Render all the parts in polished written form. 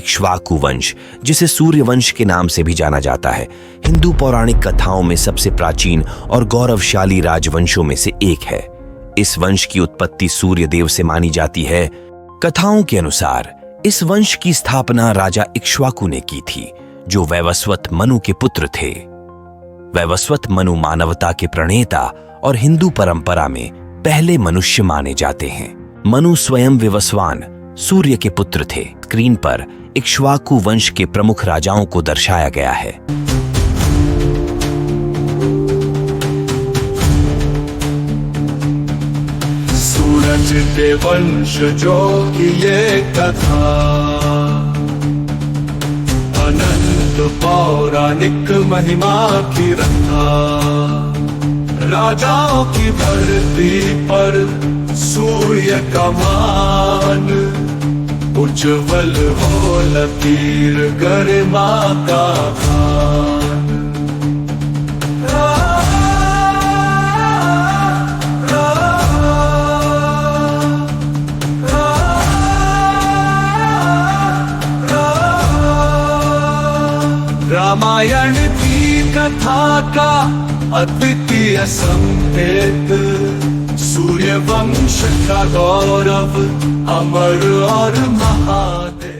इक्ष्वाकु वंश, जिसे सूर्य वंश के नाम से भी जाना जाता है, हिंदू पौराणिक कथाओं में सबसे प्राचीन और गौरवशाली राजवंशों में से एक है। इस वंश की उत्पत्ति सूर्य देव से मानी जाती है। कथाओं के अनुसार इस वंश की स्थापना राजा इक्ष्वाकु ने की थी, जो वैवस्वत मनु के पुत्र थे। वैवस्वत मनु मानवता के प्रणेता और हिंदू परंपरा में पहले मनुष्य माने जाते हैं। मनु स्वयं विवस्वान सूर्य के पुत्र थे। स्क्रीन पर इक्ष्वाकु वंश के प्रमुख राजाओं को दर्शाया गया है। सूरज के वंश जो कि ये कथा अनंत पौराणिक महिमा की रखा, राजाओं की धरती पर सूर्य का मान, उज्ज्वल हो लकीर गरिमा का खान। रामायण की कथा का अद्वितीय संकेत, सूर्य वंश का गौरव अमर और महादेव।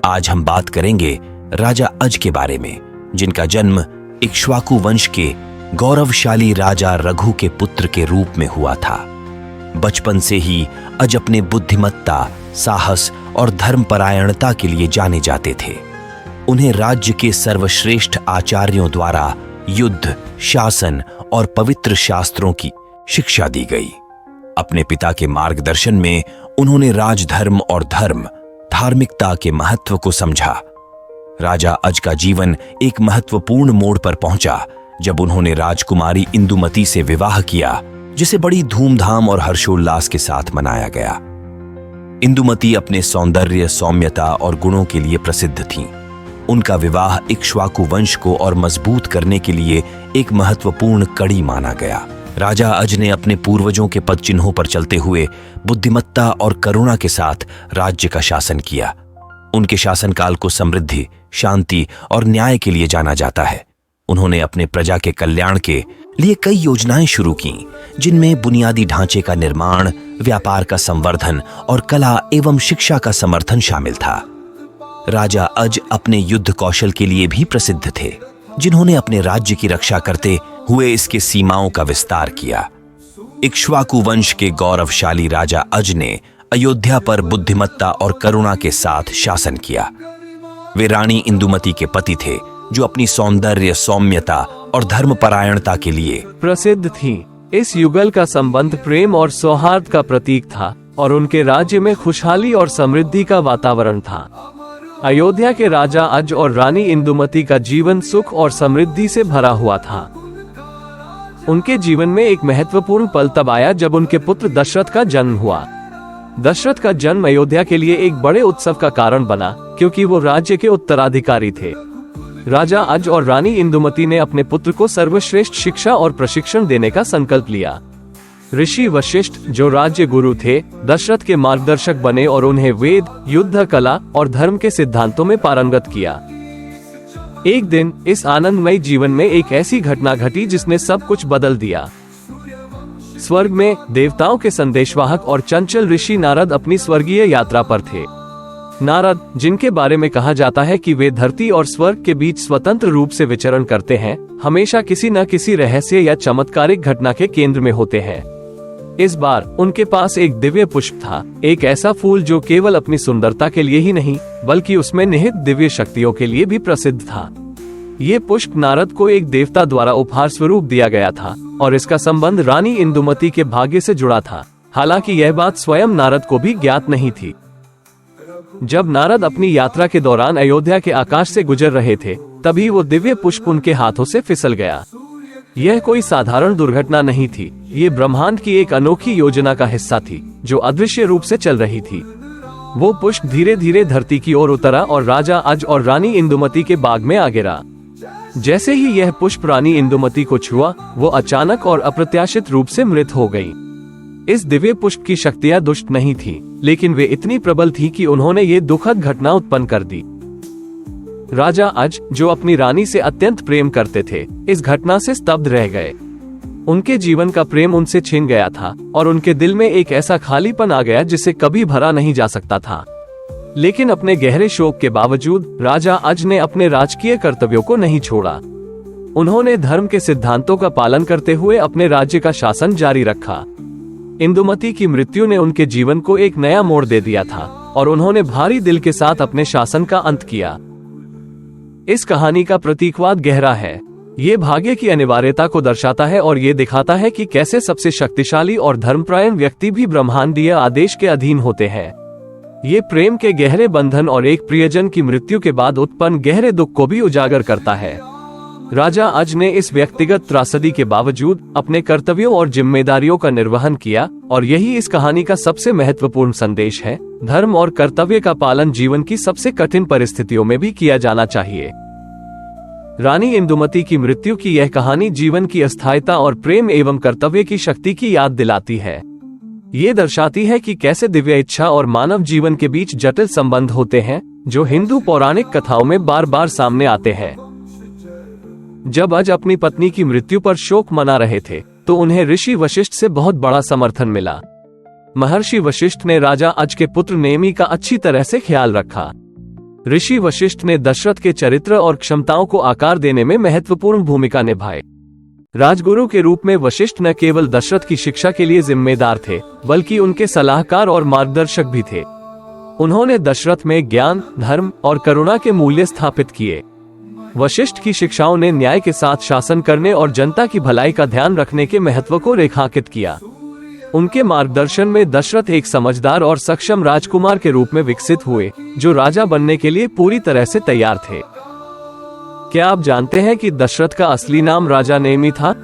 आज हम बात करेंगे राजा अज के बारे में, जिनका जन्म इक्ष्वाकु वंश के गौरवशाली राजा रघु के पुत्र के रूप में हुआ था। बचपन से ही अज अपने बुद्धिमत्ता, साहस और धर्मपरायणता के लिए जाने जाते थे। उन्हें राज्य के सर्वश्रेष्ठ आचार्यों द्वारा युद्ध, शासन और पवित्र शास्त्रों की शिक्षा दी गई। अपने पिता के मार्गदर्शन में उन्होंने राजधर्म और धार्मिकता के महत्व को समझा। राजा अज का जीवन एक महत्वपूर्ण मोड़ पर पहुंचा जब उन्होंने राजकुमारी इंदुमती से विवाह किया, जिसे बड़ी धूमधाम और हर्षोल्लास के साथ मनाया गया। इंदुमती अपने सौंदर्य, सौम्यता और गुणों के लिए प्रसिद्ध थीं। उनका विवाह इक्ष्वाकु वंश को और मजबूत करने के लिए एक महत्वपूर्ण कड़ी माना गया। राजा अज ने अपने पूर्वजों के पद चिन्हों पर चलते हुए बुद्धिमत्ता और करुणा के साथ राज्य का शासन किया। उनके शासनकाल को समृद्धि, शांति और न्याय के लिए जाना जाता है। उन्होंने अपने प्रजा के कल्याण के लिए कई योजनाएं शुरू की, जिनमें बुनियादी ढांचे का निर्माण, व्यापार का संवर्धन और कला एवं शिक्षा का समर्थन शामिल था। राजा अज अपने युद्ध कौशल के लिए भी प्रसिद्ध थे, जिन्होंने अपने राज्य की रक्षा करते हुए इसके सीमाओं का विस्तार किया। इक्ष्वाकु वंश के गौरवशाली राजा अज ने अयोध्या पर बुद्धिमत्ता और करुणा के साथ शासन किया। वे रानी इंदुमती के पति थे, जो अपनी सौंदर्य, सौम्यता और धर्मपरायणता के लिए प्रसिद्ध थी। इस युगल का संबंध प्रेम और सौहार्द का प्रतीक था और उनके राज्य में खुशहाली और समृद्धि का वातावरण था। अयोध्या के राजा अज और रानी इंदुमती का जीवन सुख और समृद्धि से भरा हुआ था। उनके जीवन में एक महत्वपूर्ण पल तब आया जब उनके पुत्र दशरथ का जन्म हुआ। दशरथ का जन्म अयोध्या के लिए एक बड़े उत्सव का कारण बना, क्योंकि वो राज्य के उत्तराधिकारी थे। राजा अज और रानी इंदुमती ने अपने पुत्र को सर्वश्रेष्ठ शिक्षा और प्रशिक्षण देने का संकल्प लिया। ऋषि वशिष्ठ, जो राज्य गुरु थे, दशरथ के मार्गदर्शक बने और उन्हें वेद, युद्ध कला और धर्म के सिद्धांतों में पारंगत किया। एक दिन इस आनंदमय जीवन में एक ऐसी घटना घटी जिसने सब कुछ बदल दिया। स्वर्ग में देवताओं के संदेशवाहक और चंचल ऋषि नारद अपनी स्वर्गीय यात्रा पर थे। नारद, जिनके बारे में कहा जाता है कि वे धरती और स्वर्ग के बीच स्वतंत्र रूप से विचरण करते हैं, हमेशा किसी न किसी रहस्य या चमत्कारिक घटना के केंद्र में होते हैं। इस बार उनके पास एक दिव्य पुष्प था, एक ऐसा फूल जो केवल अपनी सुंदरता के लिए ही नहीं, बल्कि उसमें निहित दिव्य शक्तियों के लिए भी प्रसिद्ध था। ये पुष्प नारद को एक देवता द्वारा उपहार स्वरूप दिया गया था और इसका संबंध रानी इंदुमती के भाग्य से जुड़ा था। हालांकि यह बात स्वयं नारद को भी ज्ञात नहीं थी। जब नारद अपनी यात्रा के दौरान अयोध्या के आकाश से गुजर रहे थे, तभी वो दिव्य पुष्प उनके हाथों से फिसल गया। यह कोई साधारण दुर्घटना नहीं थी, ये ब्रह्मांड की एक अनोखी योजना का हिस्सा थी, जो अदृश्य रूप से चल रही थी। वो पुष्प धीरे धीरे धरती की ओर उतरा और राजा अज और रानी इंदुमती के बाग में आ गिरा। जैसे ही यह पुष्प रानी इंदुमती को छुआ, वो अचानक और अप्रत्याशित रूप से मृत हो गई। इस दिव्य पुष्प की शक्तियां दुष्ट नहीं थी, लेकिन वे इतनी प्रबल थी कि उन्होंने ये दुखद घटना उत्पन्न कर दी। राजा अज, जो अपनी रानी से अत्यंत प्रेम करते थे, इस घटना से स्तब्ध रह गए। उनके जीवन का प्रेम उनसे छिन गया था और उनके दिल में एक ऐसा खालीपन आ गया जिसे कभी भरा नहीं जा सकता था। लेकिन अपने गहरे शोक के बावजूद राजा अज ने अपने राजकीय कर्तव्यों को नहीं छोड़ा। उन्होंने धर्म के सिद्धांतों का पालन करते हुए अपने राज्य का शासन जारी रखा। इंदुमती की मृत्यु ने उनके जीवन को एक नया मोड़ दे दिया था और उन्होंने भारी दिल के साथ अपने शासन का अंत किया। इस कहानी का प्रतीकवाद गहरा है। ये भाग्य की अनिवार्यता को दर्शाता है और ये दिखाता है कि कैसे सबसे शक्तिशाली और धर्मपरायण व्यक्ति भी ब्रह्मांडीय आदेश के अधीन होते हैं। ये प्रेम के गहरे बंधन और एक प्रियजन की मृत्यु के बाद उत्पन्न गहरे दुख को भी उजागर करता है। राजा अज ने इस व्यक्तिगत त्रासदी के बावजूद अपने कर्तव्यों और जिम्मेदारियों का निर्वहन किया और यही इस कहानी का सबसे महत्वपूर्ण संदेश है। धर्म और कर्तव्य का पालन जीवन की सबसे कठिन परिस्थितियों में भी किया जाना चाहिए। रानी इंदुमती की मृत्यु की यह कहानी जीवन की अस्थायीता और प्रेम एवं कर्तव्य की शक्ति की याद दिलाती है। ये दर्शाती है कि कैसे दिव्य इच्छा और मानव जीवन के बीच जटिल संबंध होते हैं, जो हिंदू पौराणिक कथाओं में बार बार सामने आते हैं। जब अज अपनी पत्नी की मृत्यु पर शोक मना रहे थे, तो उन्हें ऋषि वशिष्ठ से बहुत बड़ा समर्थन मिला। महर्षि वशिष्ठ ने राजा अज के पुत्र नेमि का अच्छी तरह से ख्याल रखा। ऋषि वशिष्ठ ने दशरथ के चरित्र और क्षमताओं को आकार देने में महत्वपूर्ण भूमिका निभाई। राजगुरु के रूप में वशिष्ठ न केवल दशरथ की शिक्षा के लिए जिम्मेदार थे, बल्कि उनके सलाहकार और मार्गदर्शक भी थे। उन्होंने दशरथ में ज्ञान, धर्म और करुणा के मूल्य स्थापित किए। वशिष्ठ की शिक्षाओं ने न्याय के साथ शासन करने और जनता की भलाई का ध्यान रखने के महत्व को रेखांकित किया। उनके मार्गदर्शन में दशरथ एक समझदार और सक्षम राजकुमार के रूप में विकसित हुए, जो राजा बनने के लिए पूरी तरह से तैयार थे। क्या आप जानते हैं कि दशरथ का असली नाम राजा नेमि था?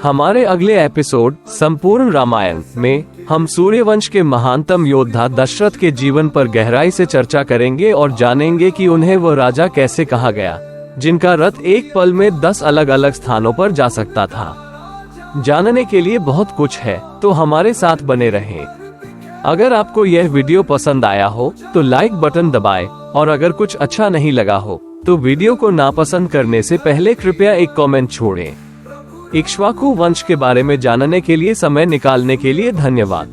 हमारे अगले एपिसोड संपूर्ण रामायण में हम सूर्यवंश के महानतम योद्धा दशरथ के जीवन पर गहराई से चर्चा करेंगे और जानेंगे कि उन्हें वह राजा कैसे कहा गया, जिनका रथ एक पल में 10 अलग अलग स्थानों पर जा सकता था। जानने के लिए बहुत कुछ है, तो हमारे साथ बने रहें। अगर आपको यह वीडियो पसंद आया हो तो लाइक बटन दबाएं और अगर कुछ अच्छा नहीं लगा हो तो वीडियो को नापसंद करने से पहले कृपया एक कमेंट छोड़ें। इक्ष्वाकु वंश के बारे में जानने के लिए समय निकालने के लिए धन्यवाद।